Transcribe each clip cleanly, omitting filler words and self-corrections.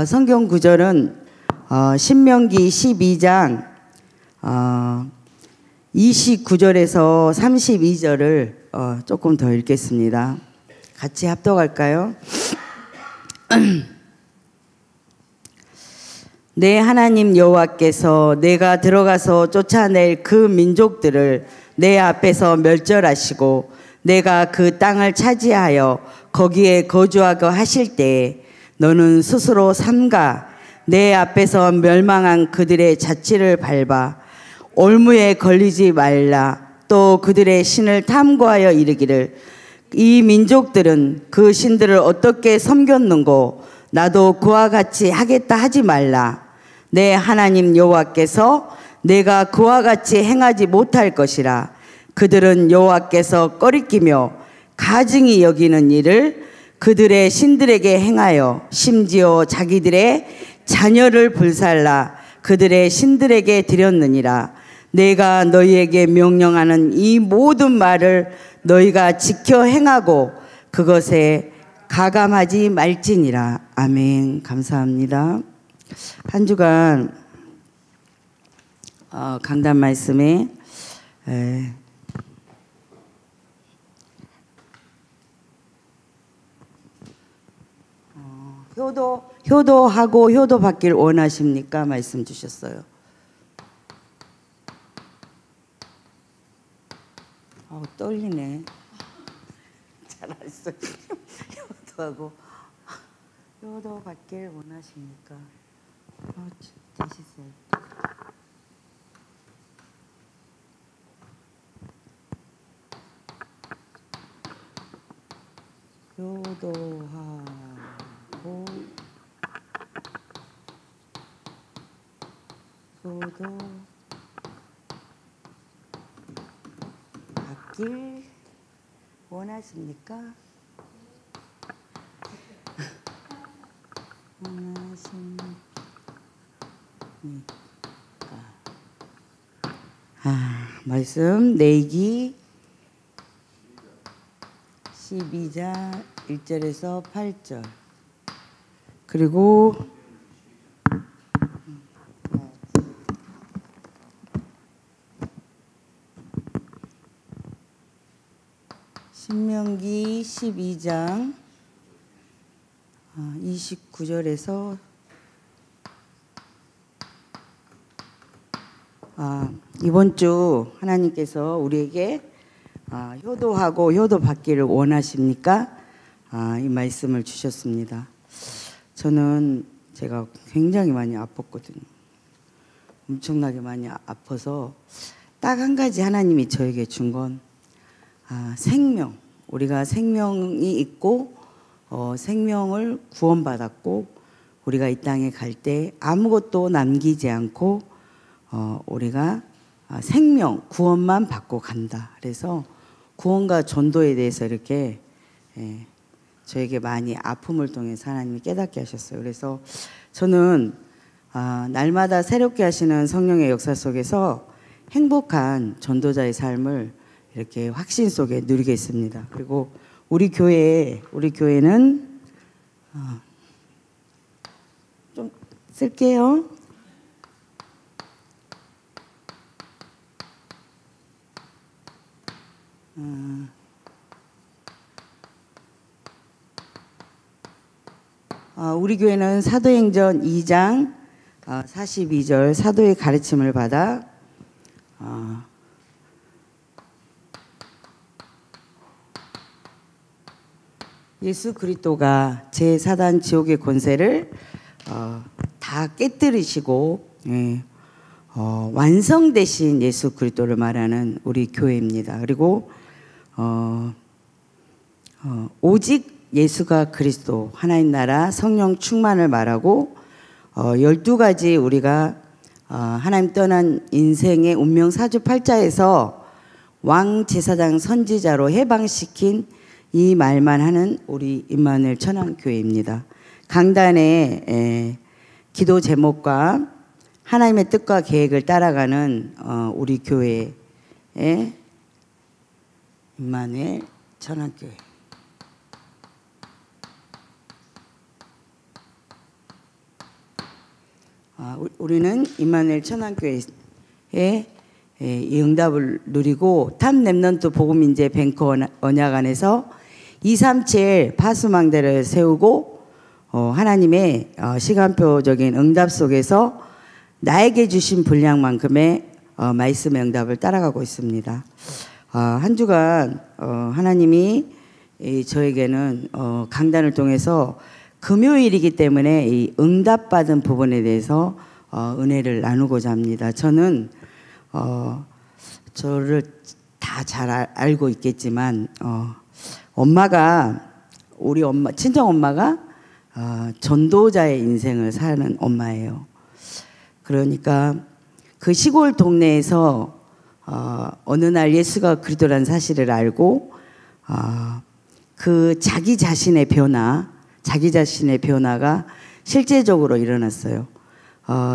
성경 구절은 신명기 12장 29절에서 32절을 조금 더 읽겠습니다. 같이 합독할까요? 내 하나님 여호와께서 내가 들어가서 쫓아낼 그 민족들을 내 앞에서 멸절하시고 내가 그 땅을 차지하여 거기에 거주하게 하실 때에 너는 스스로 삼가 내 앞에서 멸망한 그들의 자취를 밟아 올무에 걸리지 말라. 또 그들의 신을 탐구하여 이르기를 이 민족들은 그 신들을 어떻게 섬겼는고 나도 그와 같이 하겠다 하지 말라. 내 하나님 여호와께서 내가 그와 같이 행하지 못할 것이라. 그들은 여호와께서 꺼리끼며 가증히 여기는 일을 그들의 신들에게 행하여 심지어 자기들의 자녀를 불살라 그들의 신들에게 드렸느니라. 내가 너희에게 명령하는 이 모든 말을 너희가 지켜 행하고 그것에 가감하지 말지니라. 아멘. 감사합니다. 한 주간 강단 말씀에 효도하고 효도받기를 원하십니까? 말씀 주셨어요. 떨리네. 잘했어요. 효도하고 효도받기를 원하십니까? 멋있어요. 효도하고 효도받길 원하십니까? 원하십니까? 말씀 내기 12장 1절에서 8절 그리고 신명기 12장 29절에서 이번 주 하나님께서 우리에게 효도하고 효도받기를 원하십니까? 이 말씀을 주셨습니다. 저는 제가 굉장히 많이 아팠거든요. 엄청나게 많이 아파서 딱 한 가지 하나님이 저에게 준 건 생명. 우리가 생명이 있고 생명을 구원받았고 우리가 이 땅에 갈 때 아무것도 남기지 않고 우리가 생명, 구원만 받고 간다. 그래서 구원과 전도에 대해서 이렇게 저에게 많이 아픔을 통해서 하나님이 깨닫게 하셨어요. 그래서 저는 날마다 새롭게 하시는 성령의 역사 속에서 행복한 전도자의 삶을 이렇게 확신 속에 누리게 있습니다. 그리고 우리 교회는 좀 쓸게요. 우리 교회는 사도행전 2장 42절 사도의 가르침을 받아 예수 그리스도가 제4단 지옥의 권세를 다 깨뜨리시고 완성되신 예수 그리스도를 말하는 우리 교회입니다. 그리고 오직 예수가 그리스도 하나님 나라 성령 충만을 말하고 12가지 우리가 하나님 떠난 인생의 운명 사주팔자에서 왕 제사장 선지자로 해방시킨 이 말만 하는 우리 임마누엘 천안교회입니다. 강단의 기도 제목과 하나님의 뜻과 계획을 따라가는 우리 교회의 임마누엘 천안교회. 우리는 임마누엘 천안교회에 이 응답을 누리고 탑 렘넌트 복음인재 뱅크 언약 안에서 237 파수망대를 세우고 하나님의 시간표적인 응답 속에서 나에게 주신 분량만큼의 말씀의 응답을 따라가고 있습니다. 한 주간 하나님이 저에게는 강단을 통해서 금요일이기 때문에 이 응답받은 부분에 대해서 은혜를 나누고자 합니다. 저는 저를 다 잘 알고 있겠지만 엄마가 우리 엄마 친정 엄마가 전도자의 인생을 사는 엄마예요. 그러니까 그 시골 동네에서 어느 날 예수가 그리스도라는 사실을 알고 그 자기 자신의 변화가 실제적으로 일어났어요.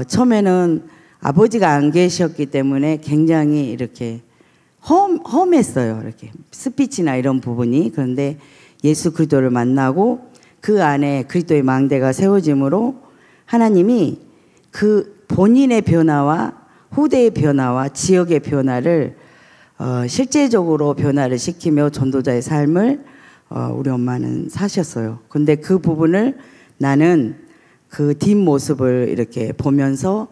처음에는 아버지가 안 계셨기 때문에 굉장히 이렇게 험했어요. 이렇게 스피치나 이런 부분이. 그런데 예수 그리스도를 만나고 그 안에 그리스도의 망대가 세워짐으로 하나님이 그 본인의 변화와 후대의 변화와 지역의 변화를 실제적으로 변화를 시키며 전도자의 삶을 우리 엄마는 사셨어요. 근데 그 부분을 나는 그 뒷모습을 이렇게 보면서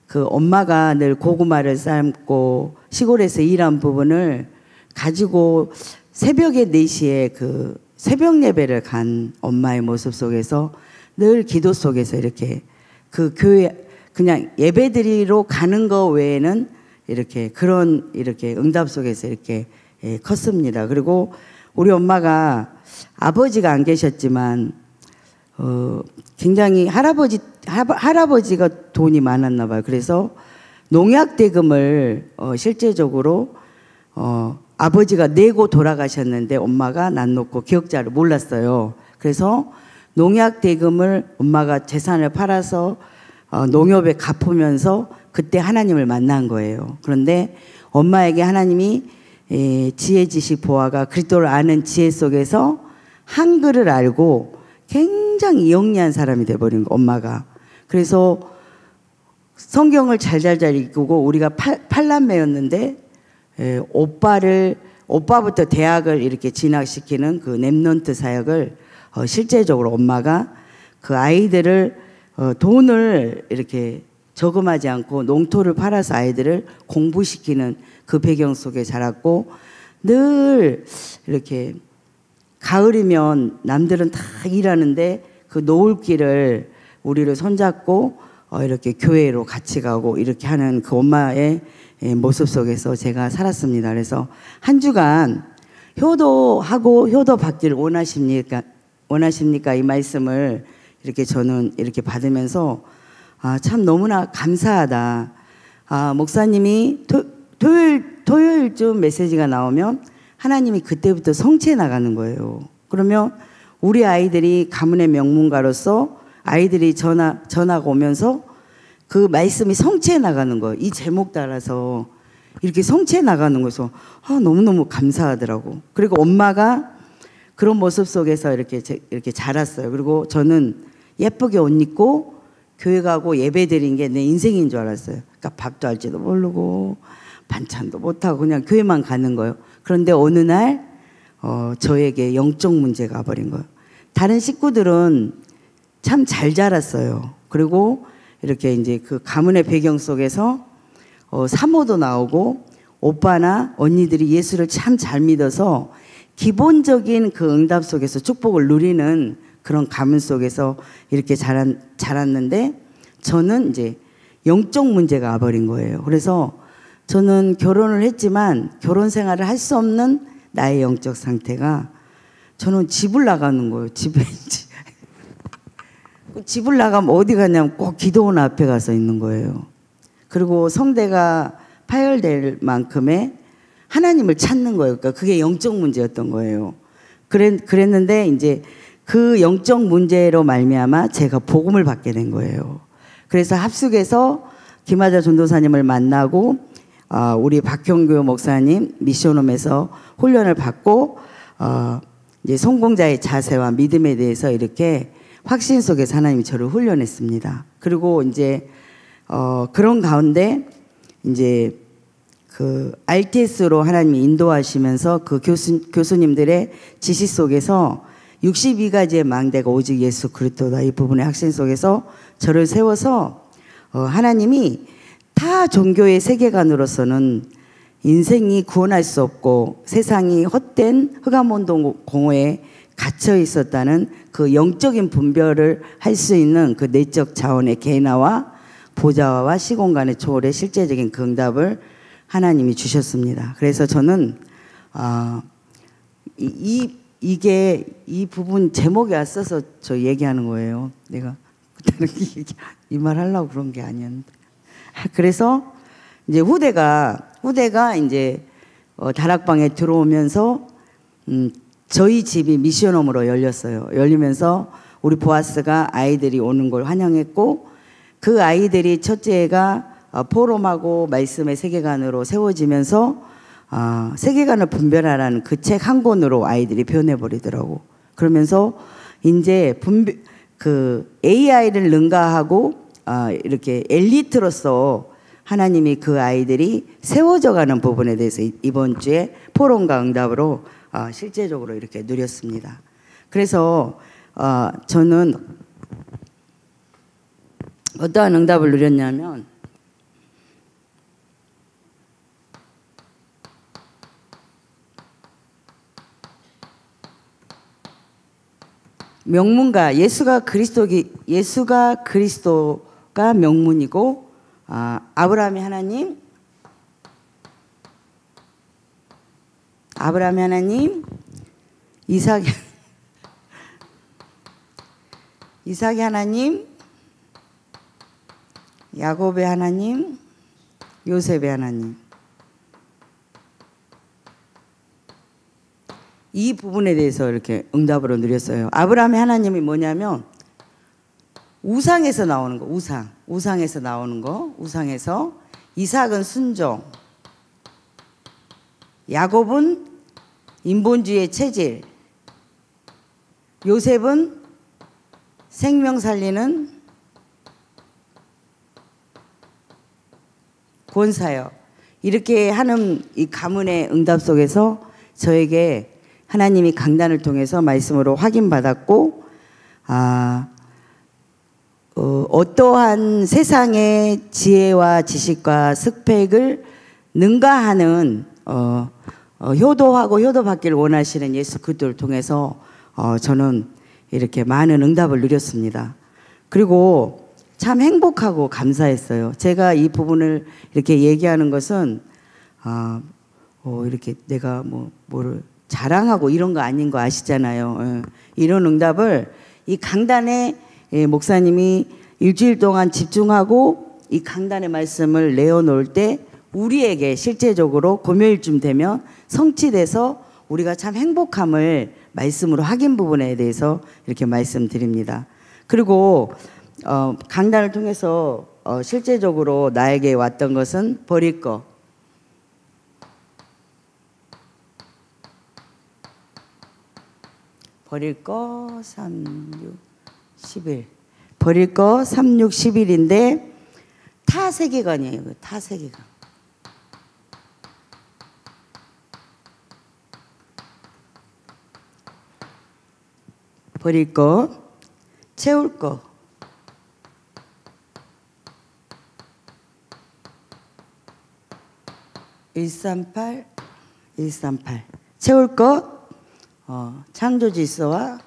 그 엄마가 늘 고구마를 삶고 시골에서 일한 부분을 가지고 새벽에 4시에 그 새벽 예배를 간 엄마의 모습 속에서 늘 기도 속에서 이렇게 그 교회 그냥 예배드리러 가는 거 외에는 이렇게 그런 이렇게 응답 속에서 이렇게 컸습니다. 그리고 우리 엄마가 아버지가 안 계셨지만 굉장히 할아버지가 돈이 많았나 봐요. 그래서 농약 대금을 실제적으로 아버지가 내고 돌아가셨는데 엄마가 난 놓고 기억자를 몰랐어요. 그래서 농약 대금을 엄마가 재산을 팔아서 농협에 갚으면서 그때 하나님을 만난 거예요. 그런데 엄마에게 하나님이 지혜, 지식, 보화가 그리스도를 아는 지혜 속에서 한글을 알고 굉장히 영리한 사람이 돼버린 거 엄마가. 그래서 성경을 잘 읽고 우리가 팔남매였는데 오빠부터 대학을 이렇게 진학시키는 그 렘넌트 사역을 실제적으로 엄마가 그 아이들을 돈을 이렇게 저금하지 않고 농토를 팔아서 아이들을 공부시키는 그 배경 속에 자랐고 늘 이렇게 가을이면 남들은 다 일하는데 그 노을길을 우리를 손잡고 이렇게 교회로 같이 가고 이렇게 하는 그 엄마의 모습 속에서 제가 살았습니다. 그래서 한 주간 효도하고 효도 받기를 원하십니까? 이 말씀을 이렇게 저는 이렇게 받으면서 참 너무나 감사하다. 목사님이 토요일쯤 메시지가 나오면 하나님이 그때부터 성취해 나가는 거예요. 그러면 우리 아이들이 가문의 명문가로서 아이들이 전화가 오면서 그 말씀이 성취해 나가는 거예요. 이 제목 따라서 이렇게 성취해 나가는 거여서 너무너무 감사하더라고. 그리고 엄마가 그런 모습 속에서 이렇게 자랐어요. 그리고 저는 예쁘게 옷 입고 교회 가고 예배 드린 게 내 인생인 줄 알았어요. 그러니까 밥도 할지도 모르고 반찬도 못하고 그냥 교회만 가는 거예요. 그런데 어느 날 저에게 영적 문제가 와버린 거예요. 다른 식구들은 참 잘 자랐어요. 그리고 이렇게 이제 그 가문의 배경 속에서 사모도 나오고 오빠나 언니들이 예수를 참 잘 믿어서 기본적인 그 응답 속에서 축복을 누리는 그런 가문 속에서 이렇게 자랐는데 저는 이제 영적 문제가 와버린 거예요. 그래서 저는 결혼을 했지만 결혼 생활을 할 수 없는 나의 영적 상태가 저는 집을 나가는 거예요. 집을 나가면 어디 가냐면 꼭 기도원 앞에 가서 있는 거예요. 그리고 성대가 파열될 만큼의 하나님을 찾는 거예요. 그러니까 그게 영적 문제였던 거예요. 그랬는데 이제 그 영적 문제로 말미암아 제가 복음을 받게 된 거예요. 그래서 합숙에서 김하자 전도사님을 만나고 우리 박형교 목사님 미션홈에서 훈련을 받고 이제 성공자의 자세와 믿음에 대해서 이렇게 확신 속에서 하나님이 저를 훈련했습니다. 그리고 이제 그런 가운데 이제 그 RTS로 하나님이 인도하시면서 그 교수님들의 지시 속에서 62가지의 망대가 오직 예수 그리스도다, 이 부분의 확신 속에서 저를 세워서 하나님이 타 종교의 세계관으로서는 인생이 구원할 수 없고 세상이 헛된 흑암운동 공허에 갇혀 있었다는 그 영적인 분별을 할 수 있는 그 내적 자원의 개인화와 보좌와 시공간의 초월의 실제적인 그 응답을 하나님이 주셨습니다. 그래서 저는 이게 이 부분 제목이 왔어서 저 얘기하는 거예요. 내가 이 말 하려고 그런 게 아니었는데. 그래서 이제 후대가 이제 다락방에 들어오면서 저희 집이 미션홈으로 열렸어요. 열리면서 우리 보아스가 아이들이 오는 걸 환영했고, 그 아이들이 첫째가 포럼하고 말씀의 세계관으로 세워지면서 세계관을 분별하라는 그 책 한 권으로 아이들이 변해버리더라고. 그러면서 이제 그 AI를 능가하고 이렇게 엘리트로서 하나님이 그 아이들이 세워져가는 부분에 대해서 이번 주에 포럼과 응답으로 실제적으로 이렇게 누렸습니다. 그래서 저는 어떠한 응답을 누렸냐면, 명문가 예수가 그리스도가 명문이고, 아브라함이 하나님, 이삭이 하나님, 야곱의 하나님, 요셉의 하나님. 이 부분에 대해서 이렇게 응답으로 누렸어요. 아브라함의 하나님이 뭐냐면 우상에서 나오는 거, 우상에서 나오는 거, 우상에서. 이삭은 순종, 야곱은 인본주의의 체질, 요셉은 생명 살리는 권사역. 이렇게 하는 이 가문의 응답 속에서 저에게 하나님이 강단을 통해서 말씀으로 확인받았고, 어떠한 세상의 지혜와 지식과 스펙을 능가하는 효도하고 효도받기를 원하시는 예수 그리스도를 통해서 저는 이렇게 많은 응답을 누렸습니다. 그리고 참 행복하고 감사했어요. 제가 이 부분을 이렇게 얘기하는 것은 이렇게 내가 뭐를 자랑하고 이런 거 아닌 거 아시잖아요. 이런 응답을 이 강단에 목사님이 일주일 동안 집중하고 이 강단의 말씀을 내어놓을 때 우리에게 실제적으로 금요일쯤 되면 성취돼서 우리가 참 행복함을 말씀으로 확인 부분에 대해서 이렇게 말씀드립니다. 그리고 강단을 통해서 실제적으로 나에게 왔던 것은 버릴 거. 버릴 거 3, 6, 11. 버릴 거 3, 6, 11인데 타세계관이에요. 타세계관. 버릴 거, 채울 거. (138) 채울 것, 창조 질서와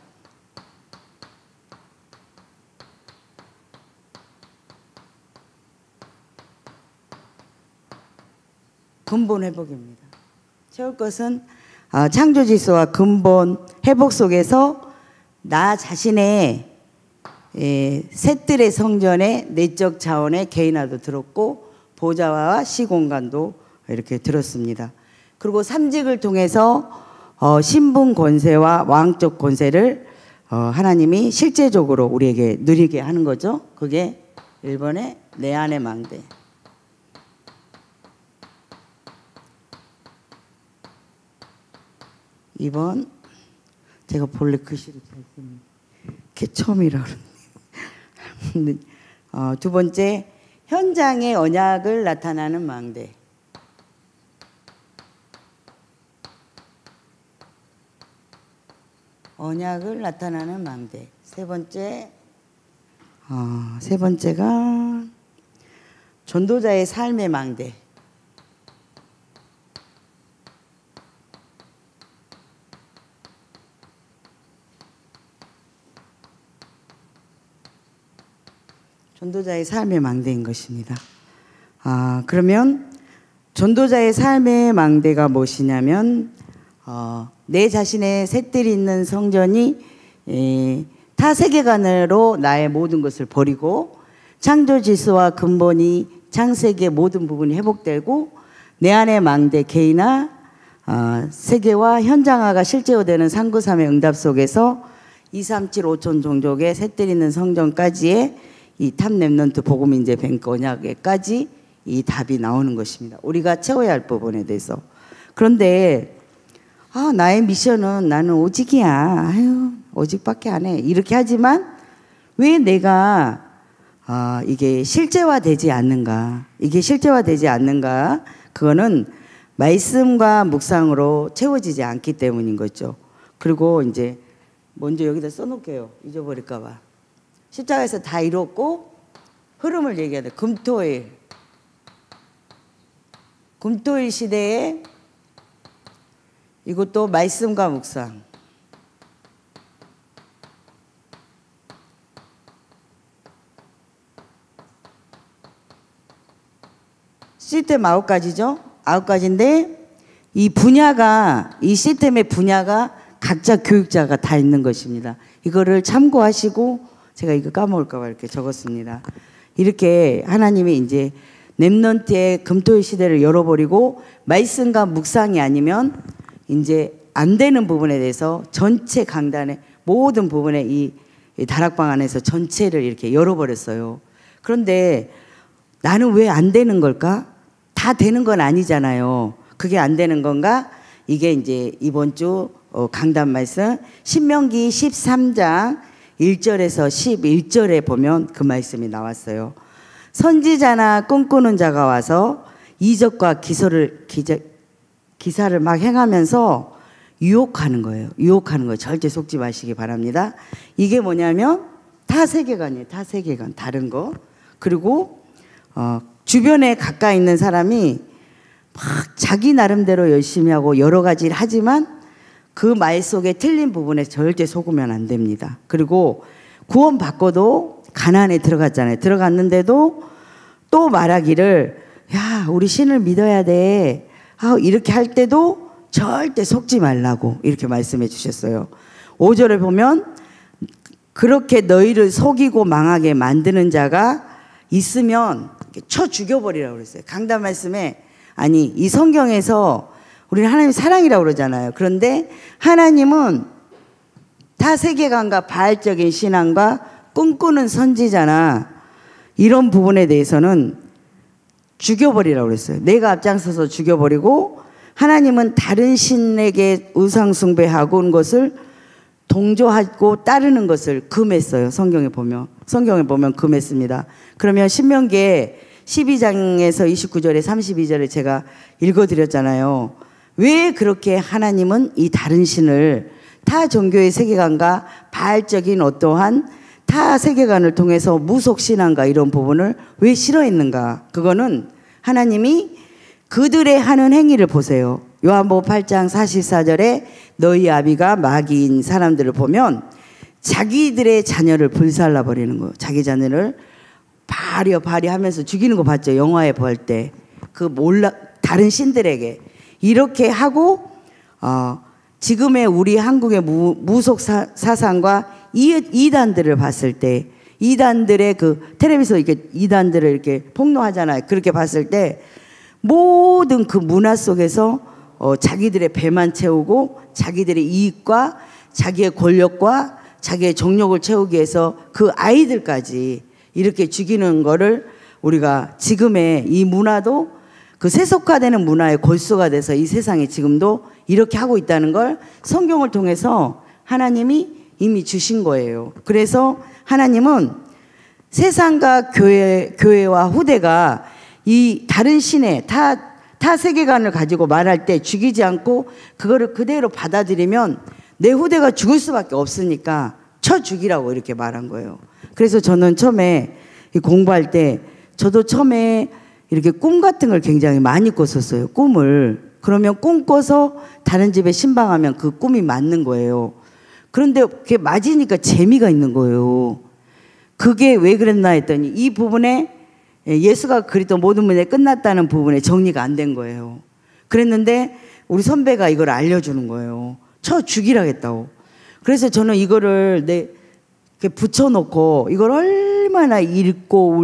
근본 회복입니다. 채울 것은 창조 질서와 근본 회복 속에서 나 자신의 셋들의 성전의 내적 자원의 개인화도 들었고, 보좌와 시공간도 이렇게 들었습니다. 그리고 삼직을 통해서 신분 권세와 왕적 권세를 하나님이 실제적으로 우리에게 누리게 하는 거죠. 그게 1번의 내 안의 망대. 2번 제가 본래 글씨를 잘 쓰는 게 처음이라 그러네. 두 번째 현장의 언약을 나타나는 망대. 언약을 나타나는 망대. 세 번째가 전도자의 삶의 망대. 전도자의 삶의 망대인 것입니다. 그러면 전도자의 삶의 망대가 무엇이냐면 내 자신의 셋들이 있는 성전이 타 세계관으로 나의 모든 것을 버리고 창조 질서와 근본이 창세기의 모든 부분이 회복되고 내 안의 망대 개인화 세계와 현장화가 실제화되는 상구삼의 응답 속에서 237 5천 종족의 셋들이 있는 성전까지의 이 탑 렘넌트 복음 인재 뱅크 언약에까지 이 답이 나오는 것입니다. 우리가 채워야 할 부분에 대해서. 그런데 나의 미션은 나는 오직이야. 오직밖에 안 해. 이렇게 하지만 왜 내가 이게 실제화되지 않는가? 이게 실제화되지 않는가? 그거는 말씀과 묵상으로 채워지지 않기 때문인 거죠. 그리고 이제 먼저 여기다 써놓을게요. 잊어버릴까 봐. 십자가에서 다 이뤘고 흐름을 얘기해야 돼. 금토일 시대에 이것도 말씀과 묵상. 시스템 9가지죠. 9가지인데 이 시스템의 분야가 각자 교육자가 다 있는 것입니다. 이거를 참고하시고 제가 이거 까먹을까 봐 이렇게 적었습니다. 이렇게 하나님이 이제 렘넌트의 금토일 시대를 열어버리고 말씀과 묵상이 아니면 이제 안 되는 부분에 대해서 전체 강단의 모든 부분에 이 다락방 안에서 전체를 이렇게 열어버렸어요. 그런데 나는 왜 안 되는 걸까? 다 되는 건 아니잖아요. 그게 안 되는 건가? 이게 이제 이번 주 강단 말씀 신명기 13장 1절에서 11절에 보면 그 말씀이 나왔어요. 선지자나 꿈꾸는 자가 와서 이적과 기사를 막 행하면서 유혹하는 거예요. 절대 속지 마시기 바랍니다. 이게 뭐냐면 타세계관이에요. 타세계관. 다른 거. 그리고 주변에 가까이 있는 사람이 막 자기 나름대로 열심히 하고 여러 가지를 하지만 그 말 속에 틀린 부분에 절대 속으면 안 됩니다. 그리고 구원 받고도 가나안에 들어갔잖아요. 들어갔는데도 또 말하기를 야 우리 신을 믿어야 돼. 이렇게 할 때도 절대 속지 말라고 이렇게 말씀해 주셨어요. 5절을 보면 그렇게 너희를 속이고 망하게 만드는 자가 있으면 쳐 죽여버리라고 그랬어요. 강단 말씀에 이 성경에서 우리는 하나님 사랑이라고 그러잖아요. 그런데 하나님은 타세계관과 바알적인 신앙과 꿈꾸는 선지자나 이런 부분에 대해서는 죽여버리라고 그랬어요. 내가 앞장서서 죽여버리고 하나님은 다른 신에게 우상 숭배하고 온 것을 동조하고 따르는 것을 금했어요. 성경에 보면 금했습니다. 그러면 신명기에 12장에서 29절에 32절에 제가 읽어드렸잖아요. 왜 그렇게 하나님은 이 다른 신을 타 종교의 세계관과 바알적인 어떠한 타 세계관을 통해서 무속신앙과 이런 부분을 왜 싫어했는가? 그거는 하나님이 그들의 하는 행위를 보세요. 요한복음 8장 44절에 너희 아비가 마귀인 사람들을 보면 자기들의 자녀를 불살라 버리는 거예요. 자기 자녀를 바리 하면서 죽이는 거 봤죠? 영화에 볼 때. 다른 신들에게. 이렇게 하고, 지금의 우리 한국의 무속 사상과 이단들을 봤을 때, 이단들의 텔레비전 이렇게 이단들을 이렇게 폭로하잖아요. 그렇게 봤을 때, 모든 그 문화 속에서 자기들의 배만 채우고, 자기들의 이익과 자기의 권력과 자기의 정욕을 채우기 위해서 그 아이들까지 이렇게 죽이는 거를 우리가 지금의 이 문화도 그 세속화되는 문화의 골수가 돼서 이 세상에 지금도 이렇게 하고 있다는 걸 성경을 통해서 하나님이 이미 주신 거예요. 그래서 하나님은 세상과 교회와 후대가 이 다른 신의 타 세계관을 가지고 말할 때 죽이지 않고 그거를 그대로 받아들이면 내 후대가 죽을 수밖에 없으니까 쳐 죽이라고 이렇게 말한 거예요. 그래서 저는 처음에 공부할 때 저도 처음에 이렇게 꿈 같은 걸 굉장히 많이 꿨었어요. 꿈을. 그러면 꿈 꿔서 다른 집에 신방하면 그 꿈이 맞는 거예요. 그런데 그게 맞으니까 재미가 있는 거예요. 그게 왜 그랬나 했더니 이 부분에 예수가 그리스도 모든 문제 끝났다는 부분에 정리가 안 된 거예요. 그랬는데 우리 선배가 이걸 알려주는 거예요. 쳐 죽이라겠다고. 그래서 저는 이거를 이렇게 붙여놓고 이걸 얼마나 읽고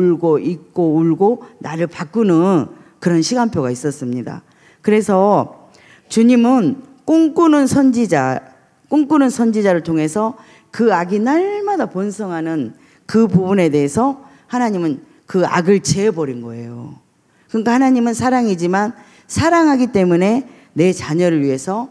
울고 나를 바꾸는 그런 시간표가 있었습니다. 그래서 주님은 꿈꾸는 선지자를 통해서 그 악이 날마다 번성하는 그 부분에 대해서 하나님은 그 악을 제해버린 거예요. 그러니까 하나님은 사랑이지만 사랑하기 때문에 내 자녀를 위해서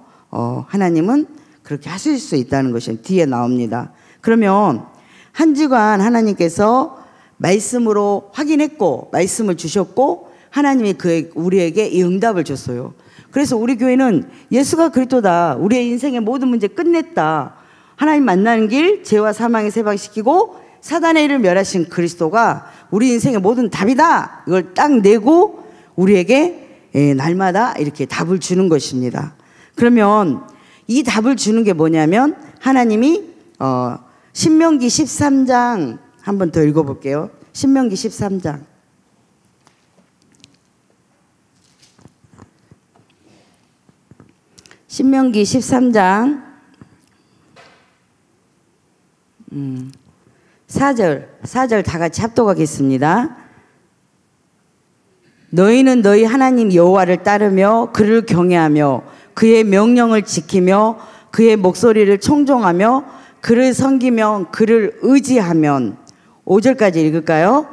하나님은 그렇게 하실 수 있다는 것이 뒤에 나옵니다. 그러면 한 주간 하나님께서 말씀으로 확인했고 말씀을 주셨고 하나님이 우리에게 이 응답을 줬어요. 그래서 우리 교회는 예수가 그리스도다. 우리의 인생의 모든 문제 끝냈다. 하나님 만나는 길 죄와 사망에 해방시키고 사단의 일을 멸하신 그리스도가 우리 인생의 모든 답이다. 이걸 딱 내고 우리에게 날마다 이렇게 답을 주는 것입니다. 그러면 이 답을 주는 게 뭐냐면 하나님이 신명기 13장 한 번 더 읽어볼게요. 신명기 13장. 신명기 13장 4절 다 같이 합독하겠습니다. 너희는 너희 하나님 여호와를 따르며 그를 경외하며 그의 명령을 지키며 그의 목소리를 청종하며 그를 섬기며 그를 의지하면 5절까지 읽을까요?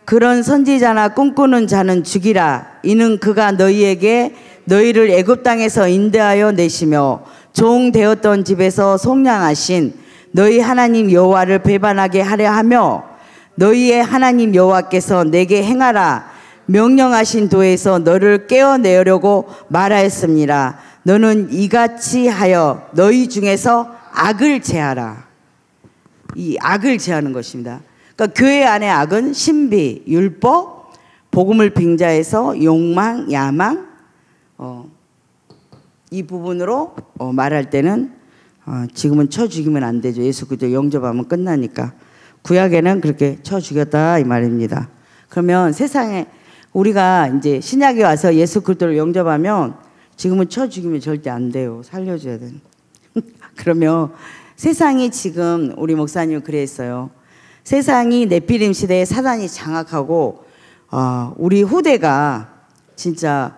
그런 선지자나 꿈꾸는 자는 죽이라. 이는 그가 너희를 애굽 땅에서 인도하여 내시며 종 되었던 집에서 속량하신 너희 하나님 여호와를 배반하게 하려 하며 너희의 하나님 여호와께서 내게 행하라 명령하신 도에서 너를 깨어내려고 말하였습니다. 너는 이같이 하여 너희 중에서 악을 제하라. 이 악을 제하는 것입니다. 그러니까 교회 안의 악은 신비, 율법, 복음을 빙자해서 욕망, 야망 이 부분으로 말할 때는 지금은 쳐 죽이면 안 되죠. 예수 그리스도 영접하면 끝나니까. 구약에는 그렇게 쳐 죽였다 이 말입니다. 그러면 세상에 우리가 이제 신약에 와서 예수 그리스도를 영접하면 지금은 쳐 죽이면 절대 안 돼요. 살려줘야 돼. 그러면 세상이 지금 우리 목사님은 그랬어요. 세상이 네피림 시대에 사단이 장악하고 우리 후대가 진짜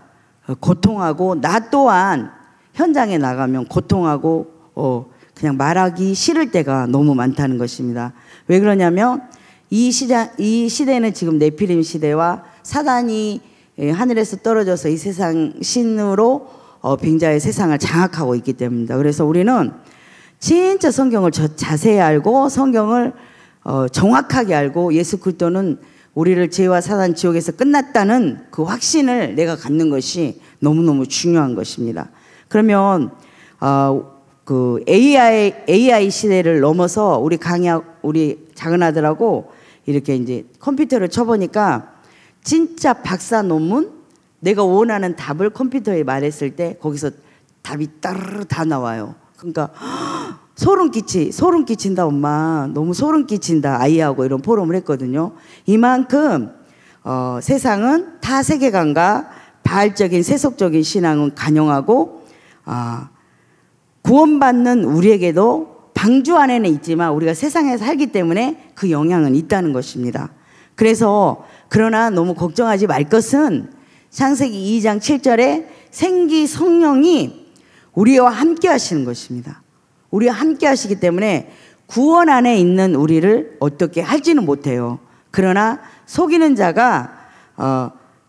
고통하고 나 또한 현장에 나가면 고통하고 그냥 말하기 싫을 때가 너무 많다는 것입니다. 왜 그러냐면 이 시대는 지금 네피림 시대와 사단이 하늘에서 떨어져서 이 세상 신으로 빙자의 세상을 장악하고 있기 때문입니다. 그래서 우리는 진짜 성경을 자세히 알고 성경을 정확하게 알고 예수 그리스도는 우리를 죄와 사단 지옥에서 끝났다는 그 확신을 내가 갖는 것이 너무너무 중요한 것입니다. 그러면 그 AI 시대를 넘어서 우리 작은 아들하고 이렇게 이제 컴퓨터를 쳐보니까 진짜 박사 논문 내가 원하는 답을 컴퓨터에 말했을 때 거기서 답이 따르르 다 나와요. 그러니까 소름 끼친다 엄마. 너무 소름 끼친다 아이하고 이런 포럼을 했거든요. 이만큼 세상은 타 세계관과 바알적인 세속적인 신앙은 간용하고 구원받는 우리에게도 방주 안에는 있지만 우리가 세상에 살기 때문에 그 영향은 있다는 것입니다. 그래서 그러나 너무 걱정하지 말 것은 창세기 2장 7절에 생기 성령이 우리와 함께 하시는 것입니다. 우리와 함께 하시기 때문에 구원 안에 있는 우리를 어떻게 할지는 못해요. 그러나 속이는 자가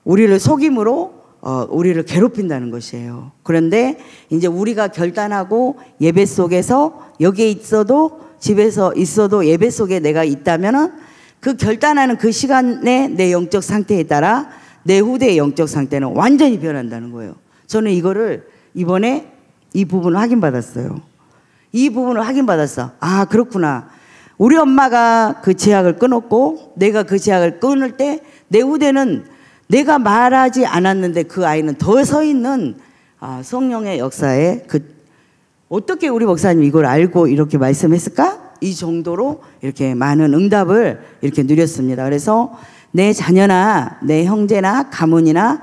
우리를 속임으로 우리를 괴롭힌다는 것이에요. 그런데 이제 우리가 결단하고 예배 속에서 여기에 있어도 집에서 있어도 예배 속에 내가 있다면은 그 결단하는 그 시간에 내 영적 상태에 따라 내 후대의 영적 상태는 완전히 변한다는 거예요. 저는 이거를 이번에 이 부분을 확인받았어요. 이 부분을 확인받았어. 아, 그렇구나. 우리 엄마가 그 제약을 끊었고 내가 그 제약을 끊을 때 내 후대는 내가 말하지 않았는데 그 아이는 더 서 있는 성령의 역사에 어떻게 우리 목사님 이걸 알고 이렇게 말씀했을까? 이 정도로 이렇게 많은 응답을 이렇게 누렸습니다. 그래서 내 자녀나 내 형제나 가문이나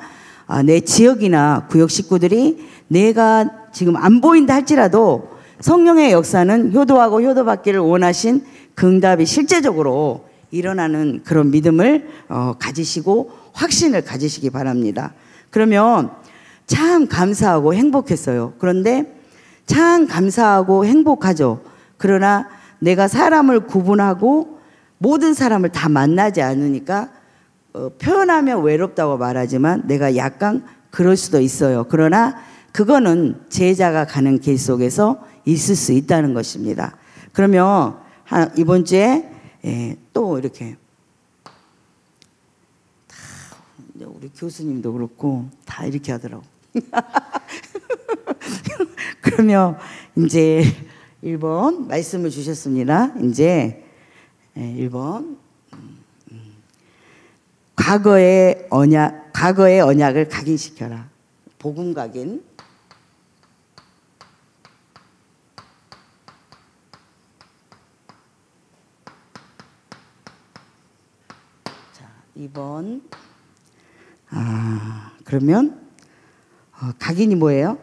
내 지역이나 구역 식구들이 내가 지금 안 보인다 할지라도 성령의 역사는 효도하고 효도받기를 원하신 그 응답이 실제적으로 일어나는 그런 믿음을 가지시고 확신을 가지시기 바랍니다. 그러면 참 감사하고 행복했어요. 그런데 참 감사하고 행복하죠. 그러나 내가 사람을 구분하고 모든 사람을 다 만나지 않으니까 표현하면 외롭다고 말하지만 내가 약간 그럴 수도 있어요. 그러나 그거는 제자가 가는 길 속에서 있을 수 있다는 것입니다. 그러면 이번 주에 또 이렇게 우리 교수님도 그렇고 다 이렇게 하더라고. 그러면 이제 1번 말씀을 주셨습니다. 이제 1번 과거의 언약을 각인시켜라. 복음 각인. 자, 2번. 그러면 각인이 뭐예요?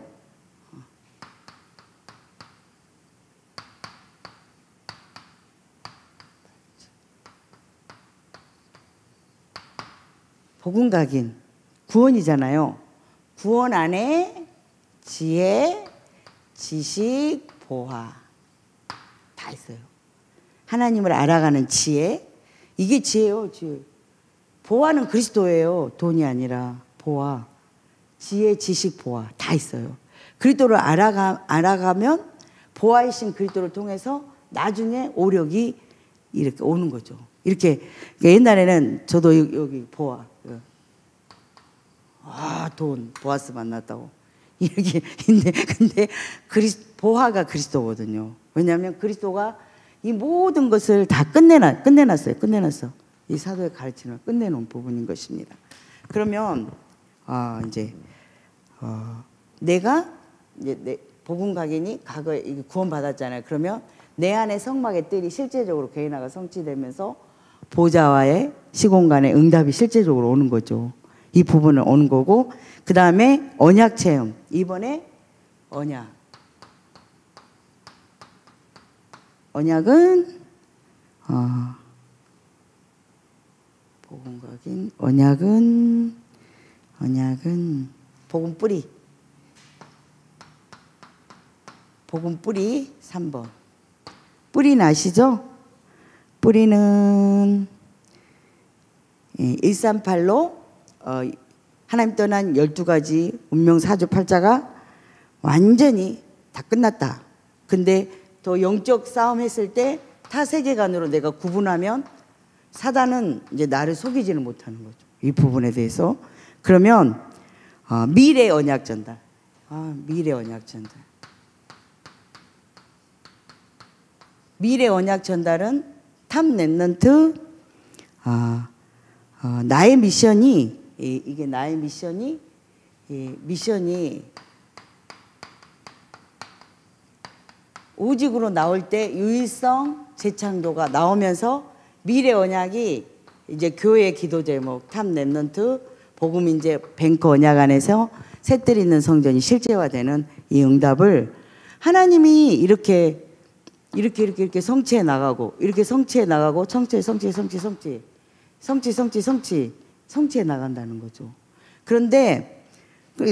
복음 각인. 구원이잖아요. 구원 안에 지혜, 지식, 보화 다 있어요. 하나님을 알아가는 지혜. 이게 지혜요, 지혜. 보화는 그리스도예요. 돈이 아니라 보화. 지혜, 지식, 보화 다 있어요. 그리스도를 알아가면 보화이신 그리스도를 통해서 나중에 오력이 이렇게 오는 거죠. 이렇게 옛날에는 저도 여기 보화, 돈 보아스 만났다고 이렇게 근데 보화가 그리스도거든요. 왜냐하면 그리스도가 이 모든 것을 다 끝내놨어요. 이 사도의 가르침을 끝내놓은 부분인 것입니다. 그러면 이제 내가 이제 내 복음 각인이 과거에 구원 받았잖아요. 그러면 내 안에 성막의 뜰이 실제적으로 개인화가 성취되면서 보좌와의 시공간의 응답이 실제적으로 오는 거죠. 이 부분은 오는 거고, 그 다음에 언약 체험. 이번에 언약은 복음 각인. 언약은 복음 뿌리. 복음 뿌리 3번. 뿌리는 아시죠? 뿌리는 138로 하나님 떠난 12가지 운명 사주팔자가 완전히 다 끝났다. 근데 더 영적 싸움 했을 때 타세계관으로 내가 구분하면 사단은 이제 나를 속이지는 못하는 거죠. 이 부분에 대해서. 그러면 미래 언약 전달. 미래 언약 전달. 미래 언약 전달은 탑 랩넌트. 나의 미션이 이게 나의 미션이 오직으로 나올 때 유일성 재창조가 나오면서 미래 언약이 이제 교회 기도 제목 탑 랩넌트 복음 이제 뱅크 언약 안에서 셋들 있는 성전이 실제화되는 이 응답을 하나님이 이렇게 성취해 나가고 이렇게 성취해 나가고 성취해 나간다는 거죠. 그런데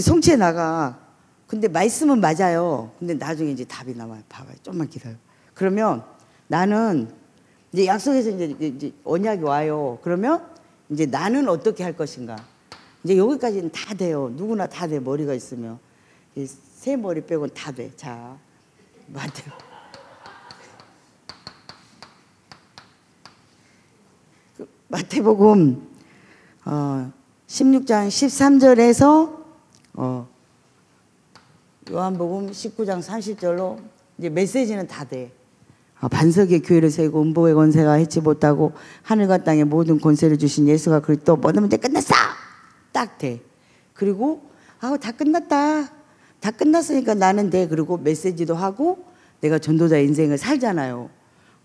성취해 나가. 근데 말씀은 맞아요. 근데 나중에 이제 답이 나와요. 봐봐요. 좀만 기다려. 그러면 나는 이제 약속에서 이제 언약이 와요. 그러면 이제 나는 어떻게 할 것인가. 이제 여기까지는 다 돼요. 누구나 다 돼. 머리가 있으면. 새 머리 빼고는 다 돼. 자, 맞아요. 마태복음 16장 13절에서 요한복음 19장 30절로 이제 메시지는 다 돼. 반석의 교회를 세우고 음보의 권세가 해치 못하고 하늘과 땅의 모든 권세를 주신 예수가 그리스도 모든 문제 끝났어! 딱 돼. 그리고 다 끝났다. 다 끝났으니까 나는 돼. 그리고 메시지도 하고 내가 전도자 인생을 살잖아요.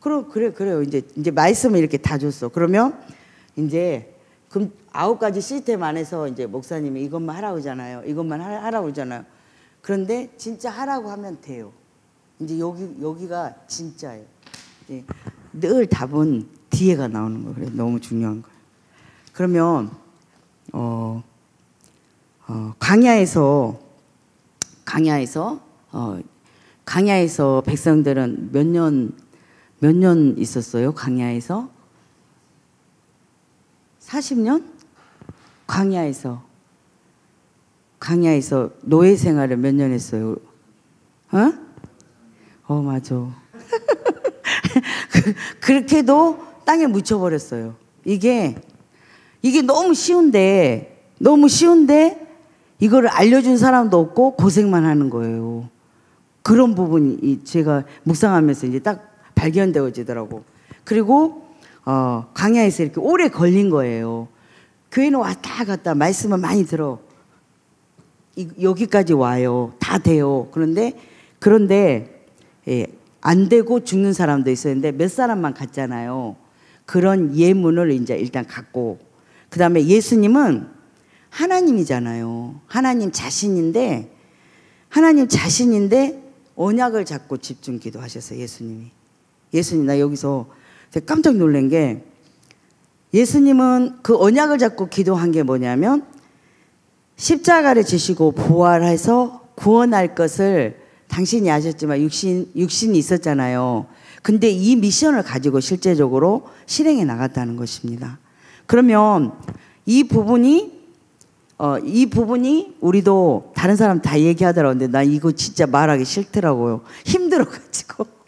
그래요. 이제 말씀을 이렇게 다 줬어. 그러면 이제 그럼 9가지 시스템 안에서 이제 목사님이 이것만 하라고 그러잖아요. 이것만 하라고 그러잖아요. 그런데 진짜 하라고 하면 돼요. 이제 여기가 진짜예요. 늘 답은 뒤에가 나오는 거예요. 그래서 너무 중요한 거예요. 그러면 강야에서 백성들은 몇 년 있었어요? 강야에서 40년? 강야에서 노예 생활을 몇 년 했어요? 맞아. 그렇게도 땅에 묻혀버렸어요. 이게 너무 쉬운데 이거를 알려준 사람도 없고 고생만 하는 거예요. 그런 부분이 제가 묵상하면서 이제 딱 발견되어지더라고. 그리고 강야에서 이렇게 오래 걸린 거예요. 교회는 왔다 갔다 말씀을 많이 들어. 여기까지 와요. 다 돼요. 그런데 안 되고 죽는 사람도 있었는데 몇 사람만 갔잖아요. 그런 예문을 이제 일단 갖고, 그 다음에 예수님은 하나님이잖아요. 하나님 자신인데 언약을 잡고 집중 기도하셨어요. 예수님 나 여기서 깜짝 놀란 게, 예수님은 그 언약을 잡고 기도한 게 뭐냐면 십자가를 지시고 부활해서 구원할 것을 당신이 아셨지만 육신이 있었잖아요. 근데 이 미션을 가지고 실제적으로 실행해 나갔다는 것입니다. 그러면 이 부분이 우리도 다른 사람 다 얘기하더라고요. 근데 나 이거 진짜 말하기 싫더라고요. 힘들어가지고.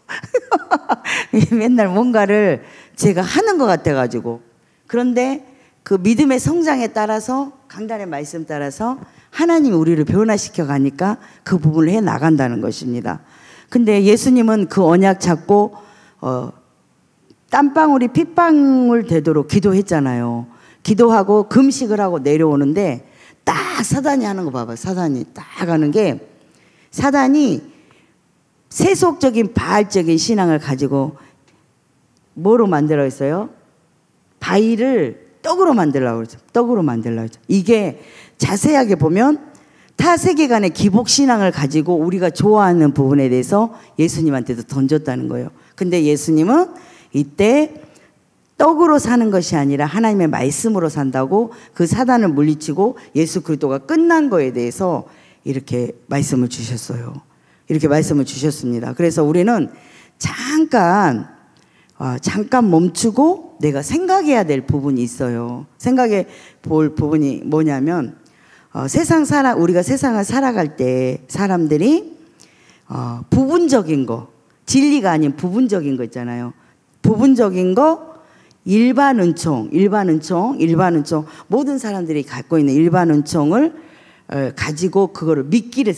맨날 뭔가를 제가 하는 것 같아가지고. 그런데 그 믿음의 성장에 따라서, 강단의 말씀 따라서 하나님이 우리를 변화시켜 가니까 그 부분을 해 나간다는 것입니다. 근데 예수님은 그 언약 잡고 땀방울이 핏방울 되도록 기도했잖아요. 기도하고 금식을 하고 내려오는데 딱 사단이 하는 거 봐봐요. 사단이 딱 하는 게, 사단이 세속적인 바알적인 신앙을 가지고 뭐로 만들어 있어요? 바위를 떡으로 만들려고 그러죠. 이게 자세하게 보면 타 세계관의 기복신앙을 가지고 우리가 좋아하는 부분에 대해서 예수님한테도 던졌다는 거예요. 근데 예수님은 이때 떡으로 사는 것이 아니라 하나님의 말씀으로 산다고 그 사단을 물리치고 예수 그리스도가 끝난 거에 대해서 이렇게 말씀을 주셨어요. 이렇게 말씀을 주셨습니다. 그래서 우리는 잠깐 멈추고 내가 생각해야 될 부분이 있어요. 생각해 볼 부분이 뭐냐면, 우리가 세상을 살아갈 때 사람들이 부분적인 거, 진리가 아닌 부분적인 거 있잖아요. 부분적인 거, 일반 은총, 모든 사람들이 갖고 있는 일반 은총을 가지고 그거를 미끼를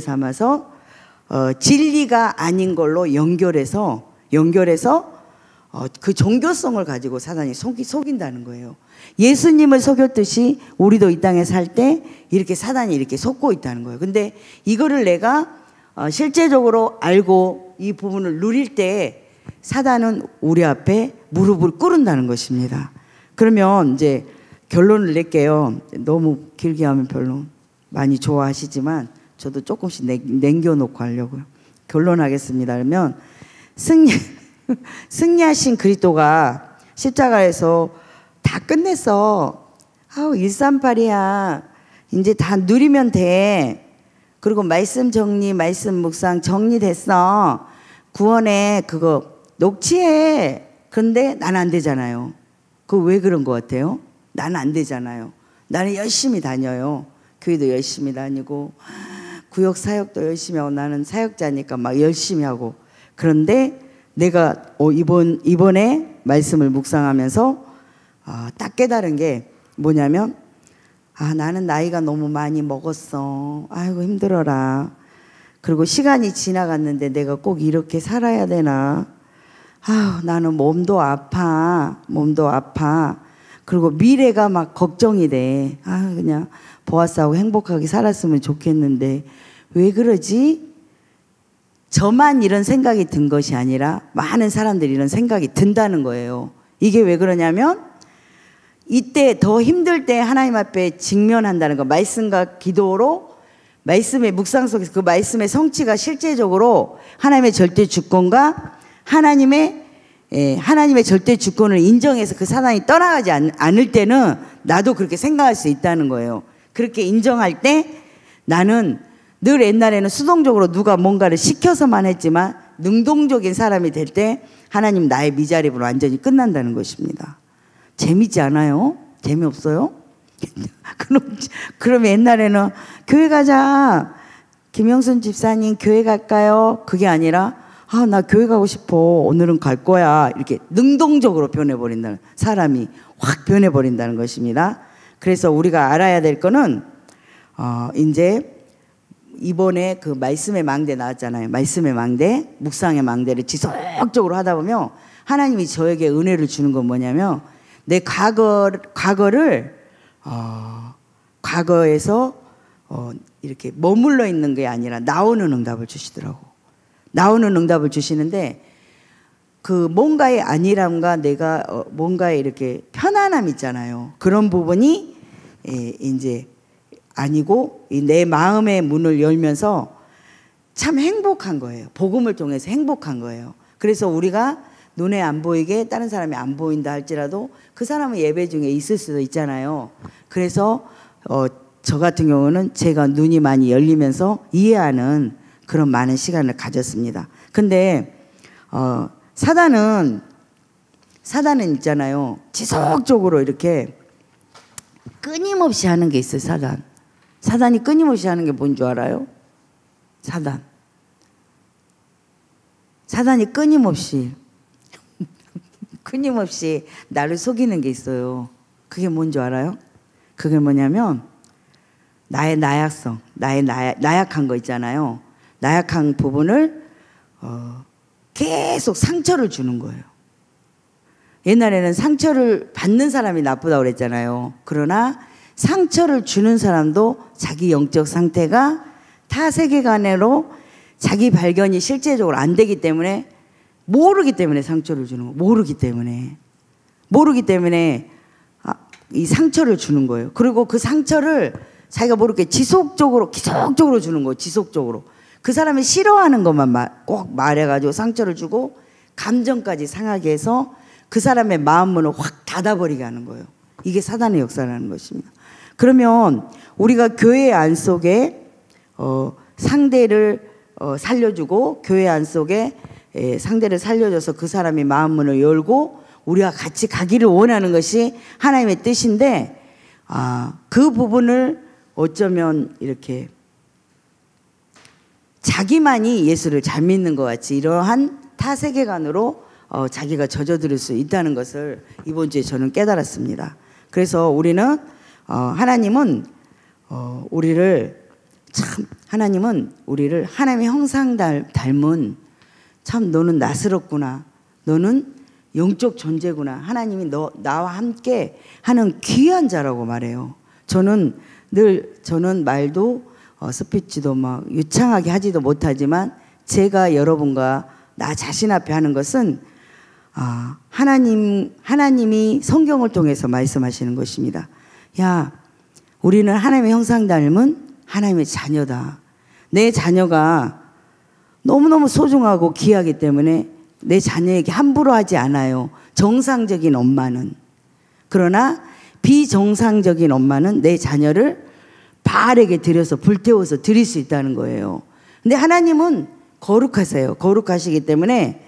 삼아서 진리가 아닌 걸로 연결해서 그 종교성을 가지고 사단이 속인다는 거예요. 예수님을 속였듯이 우리도 이 땅에 살 때 이렇게 사단이 이렇게 속고 있다는 거예요. 근데 이거를 내가 실제적으로 알고 이 부분을 누릴 때 사단은 우리 앞에 무릎을 꿇는다는 것입니다. 그러면 이제 결론을 낼게요. 너무 길게 하면 별로 많이 좋아하시지만 저도 조금씩 남겨놓고 하려고요. 결론하겠습니다. 그러면 승리하신 그리스도가 십자가에서 다 끝냈어. 일삼팔이야. 이제 다 누리면 돼. 그리고 말씀 정리, 말씀 묵상 정리됐어. 구원에 그거 녹취해. 그런데 나는 안 되잖아요. 그거 왜 그런 것 같아요? 나는 안 되잖아요. 나는 열심히 다녀요. 교회도 열심히 다니고 구역 사역도 열심히 하고, 나는 사역자니까 막 열심히 하고. 그런데 내가 이번에 말씀을 묵상하면서 딱 깨달은 게 뭐냐면, 나는 나이가 너무 많이 먹었어. 아이고 힘들어라. 그리고 시간이 지나갔는데 내가 꼭 이렇게 살아야 되나. 나는 몸도 아파. 그리고 미래가 막 걱정이 돼. 그냥 보아스하고 행복하게 살았으면 좋겠는데 왜 그러지? 저만 이런 생각이 든 것이 아니라 많은 사람들이 이런 생각이 든다는 거예요. 이게 왜 그러냐면 이때 더 힘들 때 하나님 앞에 직면한다는 거, 말씀과 기도로 말씀의 묵상 속에서 그 말씀의 성취가 실제적으로 하나님의 절대 주권과 하나님의 절대 주권을 인정해서 그 사단이 떠나가지 않을 때는 나도 그렇게 생각할 수 있다는 거예요. 그렇게 인정할 때 나는 늘 옛날에는 수동적으로 누가 뭔가를 시켜서만 했지만 능동적인 사람이 될 때 하나님 나의 미자립은 완전히 끝난다는 것입니다. 재밌지 않아요? 재미없어요? 그럼 옛날에는 교회 가자. 김영순 집사님 교회 갈까요? 그게 아니라 나 교회 가고 싶어. 오늘은 갈 거야. 이렇게 능동적으로 변해버린다는, 사람이 확 변해버린다는 것입니다. 그래서 우리가 알아야 될 거는 이제 이번에 그 말씀의 망대 나왔잖아요. 말씀의 망대, 묵상의 망대를 지속적으로 하다 보면 하나님이 저에게 은혜를 주는 건 뭐냐면 내 과거를 과거에서 이렇게 머물러 있는 게 아니라 나오는 응답을 주시더라고. 나오는 응답을 주시는데 그 뭔가의 안일함과 내가 뭔가의 이렇게 편안함 있잖아요. 그런 부분이 이제 아니고 내 마음의 문을 열면서 참 행복한 거예요. 복음을 통해서 행복한 거예요. 그래서 우리가 눈에 안 보이게 다른 사람이 안 보인다 할지라도 그 사람은 예배 중에 있을 수도 있잖아요. 그래서 저 같은 경우는 제가 눈이 많이 열리면서 이해하는 그런 많은 시간을 가졌습니다. 근데 사단은 있잖아요. 지속적으로 이렇게 끊임없이 하는 게 있어요. 사단이 끊임없이 하는 게 뭔 줄 알아요? 사단이 끊임없이 나를 속이는 게 있어요. 그게 뭔 줄 알아요? 그게 뭐냐면 나의 나약성, 나약한 거 있잖아요. 나약한 부분을 계속 상처를 주는 거예요. 옛날에는 상처를 받는 사람이 나쁘다고 그랬잖아요. 그러나 상처를 주는 사람도 자기 영적 상태가 타 세계관으로 자기 발견이 실제적으로 안 되기 때문에 모르기 때문에 상처를 주는 거예요. 모르기 때문에 이 상처를 주는 거예요. 그리고 그 상처를 자기가 모르게 지속적으로 주는 거예요. 지속적으로. 그 사람이 싫어하는 것만 꼭 말해가지고 상처를 주고 감정까지 상하게 해서 그 사람의 마음문을 확 닫아버리게 하는 거예요. 이게 사단의 역사라는 것입니다. 그러면 우리가 교회 안 속에 상대를 살려주고 교회 안 속에 상대를 살려줘서 그 사람이 마음문을 열고 우리가 같이 가기를 원하는 것이 하나님의 뜻인데 그 부분을 어쩌면 이렇게 자기만이 예수를 잘 믿는 것 같이 이러한 타세계관으로 자기가 젖어들 수 있다는 것을 이번 주에 저는 깨달았습니다. 그래서 우리는 하나님은 우리를 하나님의 형상 닮은 참 너는 나스럽구나. 너는 영적 존재구나. 하나님이 나와 함께 하는 귀한 자라고 말해요. 저는 말도 스피치도 막 유창하게 하지도 못하지만 제가 여러분과 나 자신 앞에 하는 것은 하나님이 성경을 통해서 말씀하시는 것입니다. 야, 우리는 하나님의 형상 닮은 하나님의 자녀다. 내 자녀가 너무너무 소중하고 귀하기 때문에 내 자녀에게 함부로 하지 않아요. 정상적인 엄마는. 그러나 비정상적인 엄마는 내 자녀를 바알에게 들여서 불태워서 드릴 수 있다는 거예요. 근데 하나님은 거룩하세요. 거룩하시기 때문에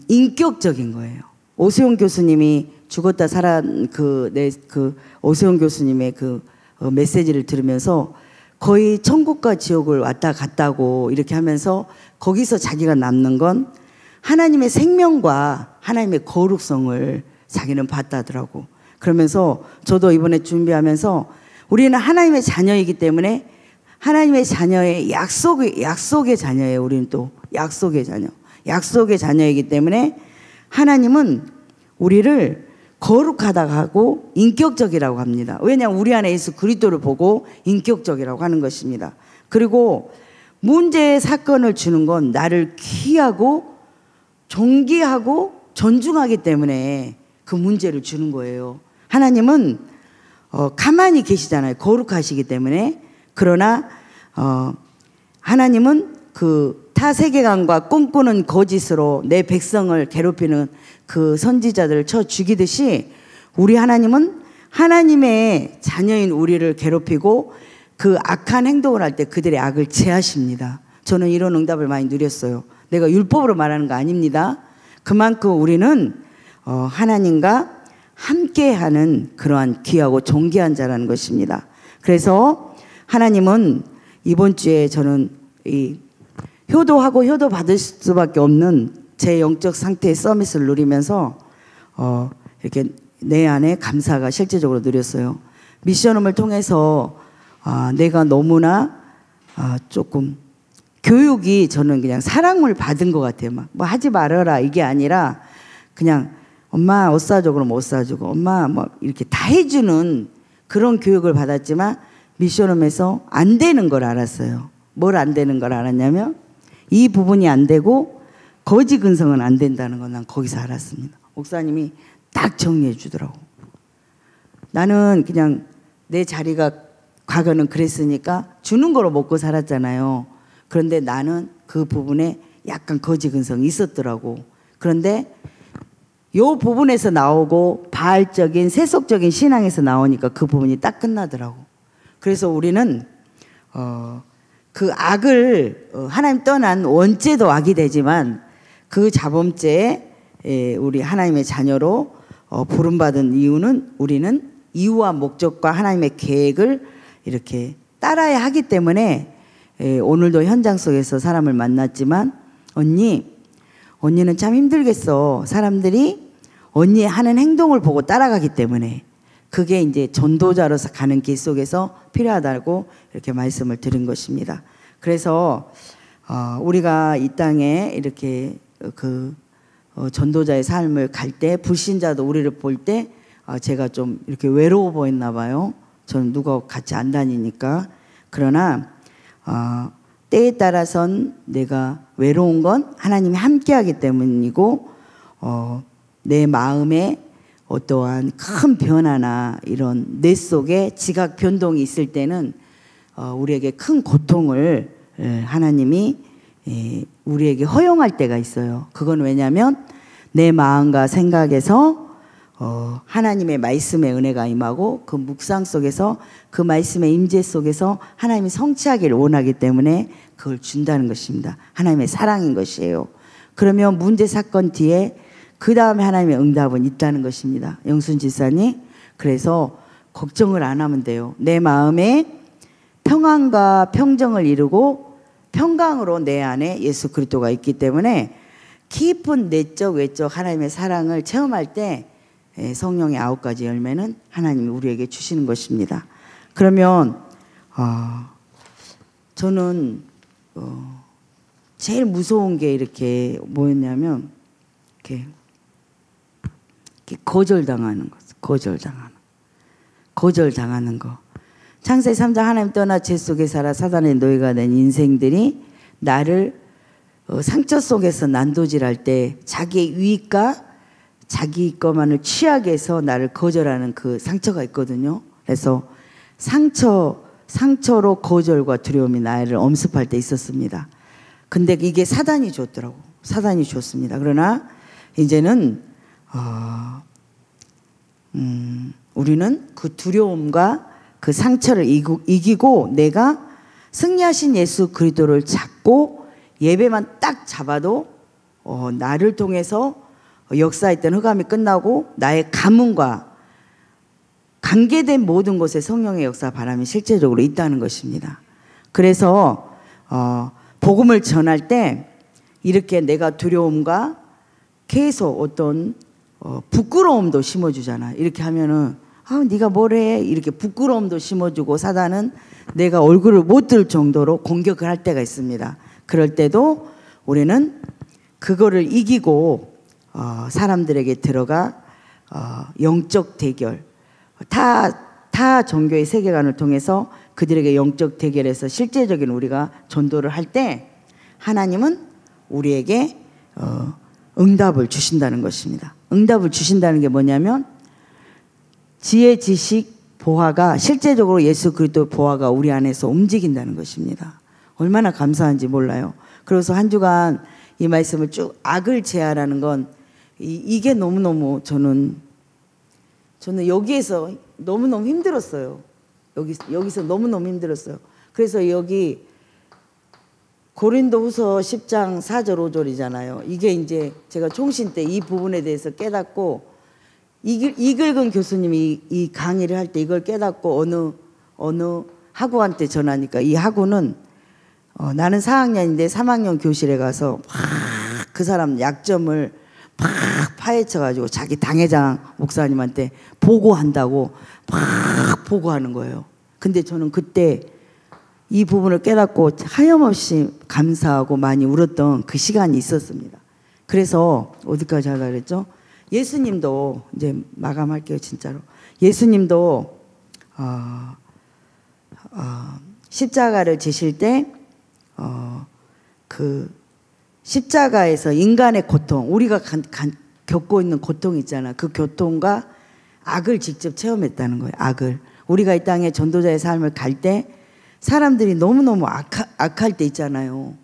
인격적인 거예요. 오세훈 교수님이 죽었다 살아난 오세훈 교수님의 메시지를 들으면서 거의 천국과 지옥을 왔다 갔다고 이렇게 하면서 거기서 자기가 남는 건 하나님의 생명과 하나님의 거룩성을 자기는 봤다더라고. 그러면서 저도 이번에 준비하면서 우리는 하나님의 자녀이기 때문에 하나님의 자녀의 약속의 자녀예요. 우리는 또 약속의 자녀. 약속의 자녀이기 때문에 하나님은 우리를 거룩하다고 하고 인격적이라고 합니다. 왜냐하면 우리 안에 예수 그리스도를 보고 인격적이라고 하는 것입니다. 그리고 문제의 사건을 주는 건 나를 귀하고 존귀하고 존중하기 때문에 그 문제를 주는 거예요. 하나님은 가만히 계시잖아요. 거룩하시기 때문에. 그러나 하나님은 그 타 세계관과 꿈꾸는 거짓으로 내 백성을 괴롭히는 그 선지자들을 쳐 죽이듯이 우리 하나님은 하나님의 자녀인 우리를 괴롭히고 그 악한 행동을 할 때 그들의 악을 제하십니다. 저는 이런 응답을 많이 누렸어요. 내가 율법으로 말하는 거 아닙니다. 그만큼 우리는 하나님과 함께하는 그러한 귀하고 존귀한 자라는 것입니다. 그래서 하나님은 이번 주에 저는 이 효도하고 효도받을 수밖에 없는 제 영적 상태의 서밋을 누리면서 이렇게 내 안에 감사가 실제적으로 누렸어요. 미션홈을 통해서 내가 너무나 조금 교육이 저는 그냥 사랑을 받은 것 같아요. 막 뭐 하지 말아라 이게 아니라 그냥 엄마 옷 사줘 그러면 옷 사주고 엄마 뭐 이렇게 다 해주는 그런 교육을 받았지만 미션홈에서 안 되는 걸 알았어요. 뭘 안 되는 걸 알았냐면 이 부분이 안 되고 거지 근성은 안 된다는 건 난 거기서 알았습니다. 목사님이 딱 정리해 주더라고. 나는 그냥 내 자리가 과거는 그랬으니까 주는 거로 먹고 살았잖아요. 그런데 나는 그 부분에 약간 거지 근성이 있었더라고. 그런데 요 부분에서 나오고 바알적인 세속적인 신앙에서 나오니까 그 부분이 딱 끝나더라고. 그래서 우리는 그 악을 하나님 떠난 원죄도 악이 되지만 그 자범죄에 우리 하나님의 자녀로 부름받은 이유는 우리는 이유와 목적과 하나님의 계획을 이렇게 따라야 하기 때문에 오늘도 현장 속에서 사람을 만났지만 언니는 참 힘들겠어. 사람들이 언니의 하는 행동을 보고 따라가기 때문에 그게 이제 전도자로서 가는 길 속에서 필요하다고 이렇게 말씀을 드린 것입니다. 그래서 우리가 이 땅에 이렇게 그 전도자의 삶을 갈 때 불신자도 우리를 볼 때 제가 좀 이렇게 외로워 보였나 봐요. 저는 누가 같이 안 다니니까. 그러나 때에 따라선 내가 외로운 건 하나님이 함께하기 때문이고 내 마음에 어떠한 큰 변화나 이런 뇌 속에 지각 변동이 있을 때는 우리에게 큰 고통을 하나님이 우리에게 허용할 때가 있어요. 그건 왜냐하면 내 마음과 생각에서 하나님의 말씀의 은혜가 임하고 그 묵상 속에서 그 말씀의 임재 속에서 하나님이 성취하기를 원하기 때문에 그걸 준다는 것입니다. 하나님의 사랑인 것이에요. 그러면 문제 사건 뒤에 그 다음에 하나님의 응답은 있다는 것입니다. 영순 집사님, 그래서 걱정을 안 하면 돼요. 내 마음에 평안과 평정을 이루고 평강으로 내 안에 예수 그리스도가 있기 때문에 깊은 내적 외적 하나님의 사랑을 체험할 때 성령의 9가지 열매는 하나님이 우리에게 주시는 것입니다. 그러면 저는 제일 무서운 게 이렇게 뭐였냐면 이렇게 거절당하는 거, 거절당하는 거. 창세기 3장 하나님 떠나 죄 속에 살아 사단의 노예가 된 인생들이 나를 상처 속에서 난도질할 때 자기의 유익과 자기 것만을 취하게 해서 나를 거절하는 그 상처가 있거든요. 그래서 상처로 거절과 두려움이 나를 엄습할 때 있었습니다. 근데 이게 사단이 줬더라고. 사단이 줬습니다. 그러나 이제는 우리는 그 두려움과 그 상처를 이기고 내가 승리하신 예수 그리스도를 잡고 예배만 딱 잡아도 나를 통해서 역사했던 흑암이 끝나고 나의 가문과 관계된 모든 곳에 성령의 역사 바람이 실제적으로 있다는 것입니다. 그래서 복음을 전할 때 이렇게 내가 두려움과 계속 어떤 부끄러움도 심어주잖아. 이렇게 하면은 네가 뭐래 이렇게 부끄러움도 심어주고 사단은 내가 얼굴을 못 들 정도로 공격을 할 때가 있습니다. 그럴 때도 우리는 그거를 이기고 사람들에게 들어가 영적 대결 타 종교의 세계관을 통해서 그들에게 영적 대결에서 실제적인 우리가 전도를 할 때 하나님은 우리에게 응답을 주신다는 것입니다. 응답을 주신다는 게 뭐냐면 지혜, 지식, 보화가 실제적으로 예수 그리스도 보화가 우리 안에서 움직인다는 것입니다. 얼마나 감사한지 몰라요. 그래서 한 주간 이 말씀을 쭉 악을 제하라는 건 이게 너무너무 저는 여기에서 너무너무 힘들었어요. 여기서 너무너무 힘들었어요. 그래서 여기 고린도후서 10장 4절 5절이잖아요. 이게 이제 제가 총신 때 이 부분에 대해서 깨닫고 이글근 교수님이 이 강의를 할 때 이걸 깨닫고 어느 학우한테 전하니까 이 학우는 나는 4학년인데 3학년 교실에 가서 막 그 사람 약점을 막 파헤쳐가지고 자기 당회장 목사님한테 보고한다고 막 보고하는 거예요. 근데 저는 그때 이 부분을 깨닫고 하염없이 감사하고 많이 울었던 그 시간이 있었습니다. 그래서 어디까지 하려고 그랬죠? 예수님도 이제 마감할게요. 진짜로 예수님도 십자가를 지실 때 그 십자가에서 인간의 고통 우리가 겪고 있는 고통 있잖아. 그 고통과 악을 직접 체험했다는 거예요. 악을 우리가 이 땅에 전도자의 삶을 갈 때 사람들이 너무너무 악할 때 있잖아요.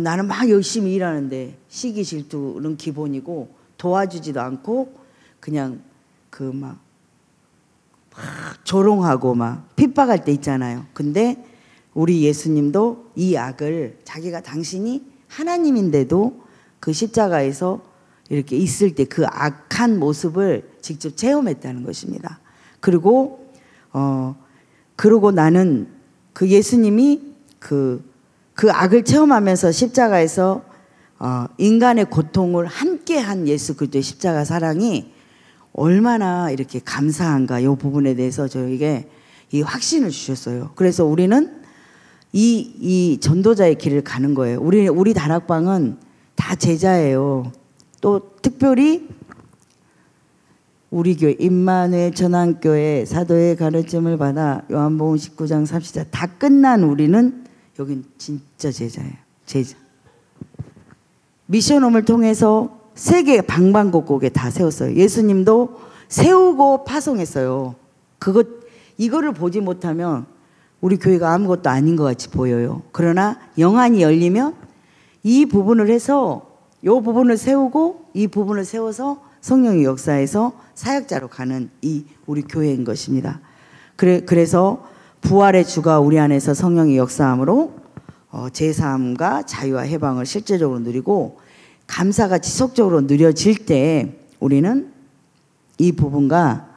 나는 막 열심히 일하는데 시기 질투는 기본이고 도와주지도 않고 그냥 그 막 조롱하고 막 핍박할 때 있잖아요. 근데 우리 예수님도 이 악을 자기가 당신이 하나님인데도 그 십자가에서 이렇게 있을 때 그 악한 모습을 직접 체험했다는 것입니다. 그리고 나는 그 예수님이 그 악을 체험하면서 십자가에서 인간의 고통을 함께한 예수 그리스도의 십자가 사랑이 얼마나 이렇게 감사한가 이 부분에 대해서 저에게 이 확신을 주셨어요. 그래서 우리는 이 전도자의 길을 가는 거예요. 우리 다락방은 다 제자예요. 또 특별히 우리 교회 임마누엘 전환교회 사도의 가르침을 받아 요한복음 19장 30절 다 끝난 우리는 여긴 진짜 제자예요. 제자. 미션홈을 통해서 세계 방방곡곡에 다 세웠어요. 예수님도 세우고 파송했어요. 이거를 보지 못하면 우리 교회가 아무것도 아닌 것 같이 보여요. 그러나 영안이 열리면 이 부분을 해서 이 부분을 세우고 이 부분을 세워서 성령의 역사에서 사역자로 가는 이 우리 교회인 것입니다. 그래서 부활의 주가 우리 안에서 성령의 역사함으로 제사함과 자유와 해방을 실제적으로 누리고 감사가 지속적으로 누려질 때 우리는 이 부분과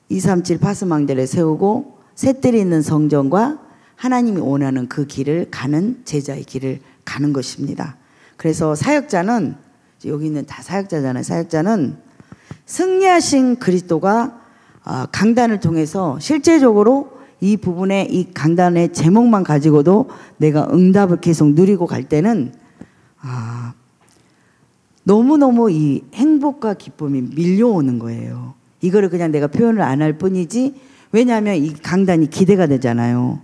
237 파수망대를 세우고 셋들이 있는 성전과 하나님이 원하는 그 길을 가는 제자의 길을 가는 것입니다. 그래서 사역자는 여기 있는 다 사역자잖아요. 사역자는 승리하신 그리스도가 강단을 통해서 실제적으로 이 부분에 이 강단의 제목만 가지고도 내가 응답을 계속 누리고 갈 때는 너무너무 이 행복과 기쁨이 밀려오는 거예요. 이거를 그냥 내가 표현을 안 할 뿐이지 왜냐하면 이 강단이 기대가 되잖아요.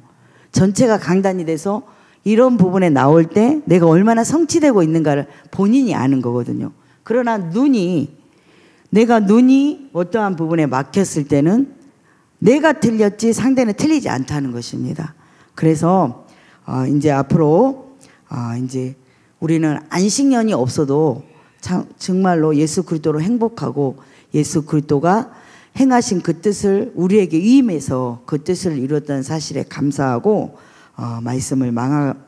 전체가 강단이 돼서 이런 부분에 나올 때 내가 얼마나 성취되고 있는가를 본인이 아는 거거든요. 그러나 내가 눈이 어떠한 부분에 막혔을 때는 내가 틀렸지 상대는 틀리지 않다는 것입니다. 그래서 이제 앞으로 이제 우리는 안식년이 없어도 정말로 예수 그리스도로 행복하고 예수 그리스도가 행하신 그 뜻을 우리에게 위임해서 그 뜻을 이루었다는 사실에 감사하고 말씀을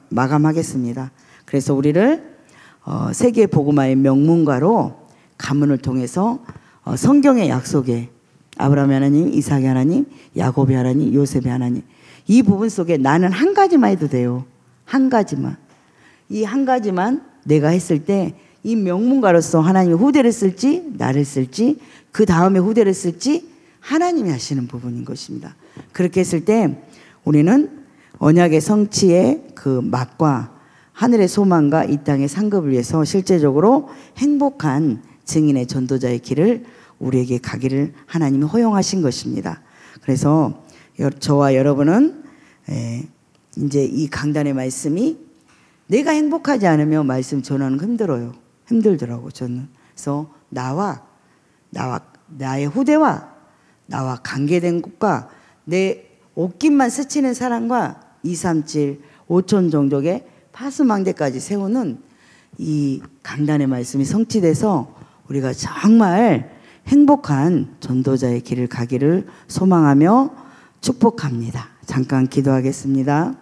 마감하겠습니다. 그래서 우리를 세계 복음화의 명문가로 가문을 통해서 성경의 약속에 아브라함의 하나님, 이삭의 하나님, 야곱의 하나님, 요셉의 하나님 이 부분 속에 나는 한 가지만 해도 돼요. 한 가지만. 이 한 가지만 내가 했을 때 이 명문가로서 하나님이 후대를 쓸지 나를 쓸지 그 다음에 후대를 쓸지 하나님이 하시는 부분인 것입니다. 그렇게 했을 때 우리는 언약의 성취의 그 맛과 하늘의 소망과 이 땅의 상급을 위해서 실제적으로 행복한 증인의 전도자의 길을 우리에게 가기를 하나님이 허용하신 것입니다. 그래서 저와 여러분은 이제 이 강단의 말씀이 내가 행복하지 않으면 말씀 전하는 거 힘들더라고 저는. 그래서 나의 후대와 나와 관계된 것과 내 옷깃만 스치는 사람과 237, 5천 종족의 파수망대까지 세우는 이 강단의 말씀이 성취돼서 우리가 정말 행복한 전도자의 길을 가기를 소망하며 축복합니다. 잠깐 기도하겠습니다.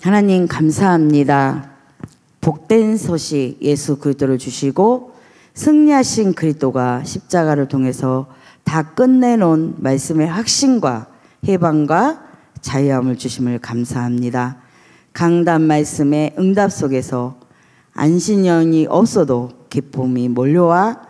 하나님 감사합니다. 복된 소식 예수 그리스도를 주시고 승리하신 그리스도가 십자가를 통해서 다 끝내놓은 말씀의 확신과 해방과 자유함을 주심을 감사합니다. 강단 말씀의 응답 속에서 안신령이 없어도 기쁨이 몰려와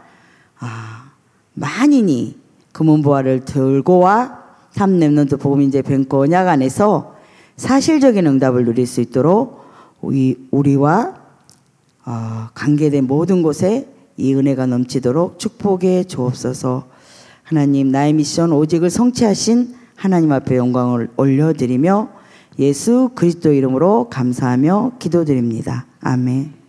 만인이 금은보화를 들고 와 삼렘넌트 복음인재 뱅크 언약 안에서 사실적인 응답을 누릴 수 있도록 우리와 관계된 모든 곳에 이 은혜가 넘치도록 축복해 주옵소서. 하나님 나의 미션 오직을 성취하신 하나님 앞에 영광을 올려드리며 예수 그리스도 이름으로 감사하며 기도드립니다. 아멘.